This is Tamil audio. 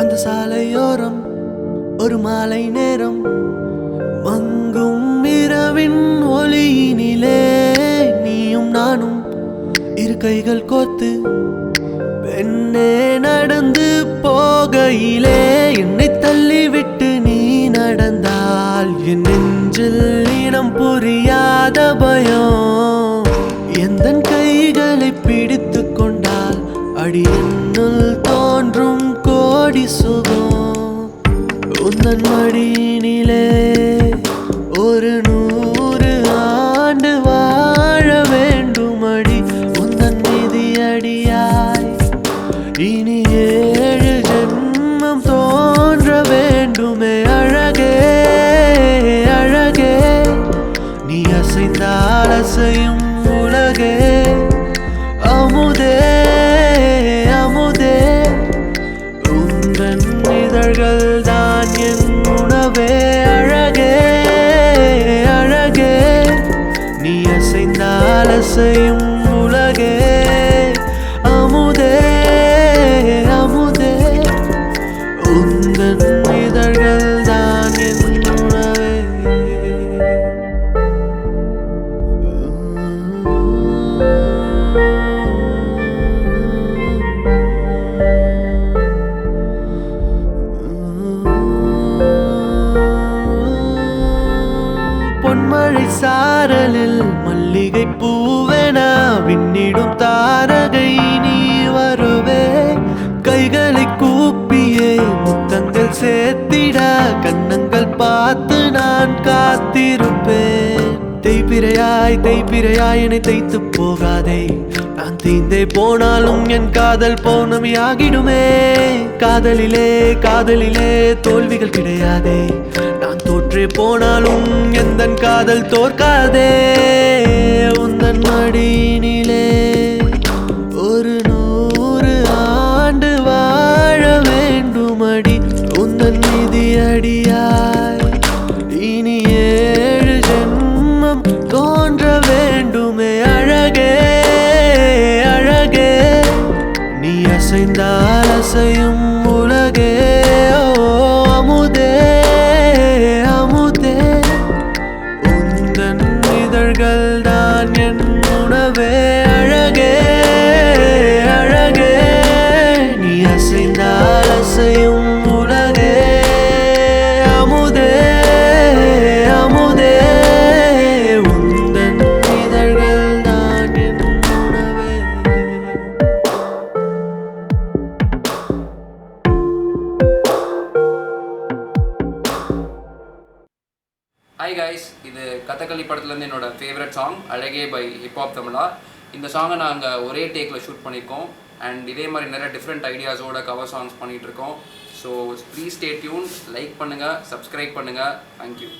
அந்த சாலையோரம் ஒரு மாலை நேரம் மங்கும் இரவின் ஒளியினிலே நீயும் நானும் இரு கைகள் கோர்த்து பெண்ணே நடந்து போகையிலே என்னை தள்ளிவிட்டு நீ நடந்தால் என் நெஞ்சில் இனம் புரியாத பயம் எந்தன் கைகளை பிடித்து கொண்டால் அடி என்னுள் தோன்றும் கோடி சுகம் உந்தன் மடியினிலே ஒரு 100 ஆண்டு வாழ வேண்டும் அடி உந்தன் மிதியடியாய் இனி 7 ஜென்மம் தோன்ற வேண்டுமே அழகே அழகே நீ அசைந்தால் அசையும் உலகே அமுதே அமுதே உந்தன் இதழ்கள் தான் என் உணவே அழகே அழகே நீ அசைந்தால் அசையும் உலகே அமுதே அமுதே உந்தன் இதழ்கள் தான் என் உணவே பொன்மழை சாரலில் மல்லிகை பூவென விண்ணிடும் தாரகை நீ வருவே கைகளை கூப்பியே முத்தங்கள் சேர்த்திட கண்ணங்கள் பார்த்து நான் காத்திருப்பேன் தேய்பிரையாய் என்னை தைத்து போகாதே நான் தீந்தே போனாலும் என் காதல் பௌர்ணமி ஆகிடுமே காதலிலே தோல்விகள் கிடையாதே நான் தோற்றே போனாலும் எந்தன் காதல் தோற்காதே உந்தன் மடியினிலே ஒரு 100 ஆண்டு வாழ வேண்டும் அடி உந்தன் மிதியடியாய் இனி 7 ஜென்மம் தோன்ற வேண்டுமே அழகே அழகே நீ அசைந்தால் அசையும் உலகே ஓ அமுதே அமுதே உந்தன் இதழ்கள் தான் என் உணவே அழகே அழகே நீ அசைந்தால் அசையும் உலகே அமுதே அமுதே உந்தன் இதழ்கள் தான் என் உணவே ஹாய் கைஸ், இது கதகளி படத்துலேருந்து என்னோட ஃபேவரட் சாங் அழகே பை ஹிப்ஹாப் தமிழா. இந்த சாங்கை நாங்கள் ஒரே டேக்கில் ஷூட் பண்ணியிருக்கோம் அண்ட் இதே மாதிரி நிறைய டிஃப்ரெண்ட் ஐடியாஸோட கவர் சாங்ஸ் பண்ணிகிட்ருக்கோம். So please stay tune, like பண்ணுங்கள், சப்ஸ்கிரைப் பண்ணுங்கள். தேங்க்யூ.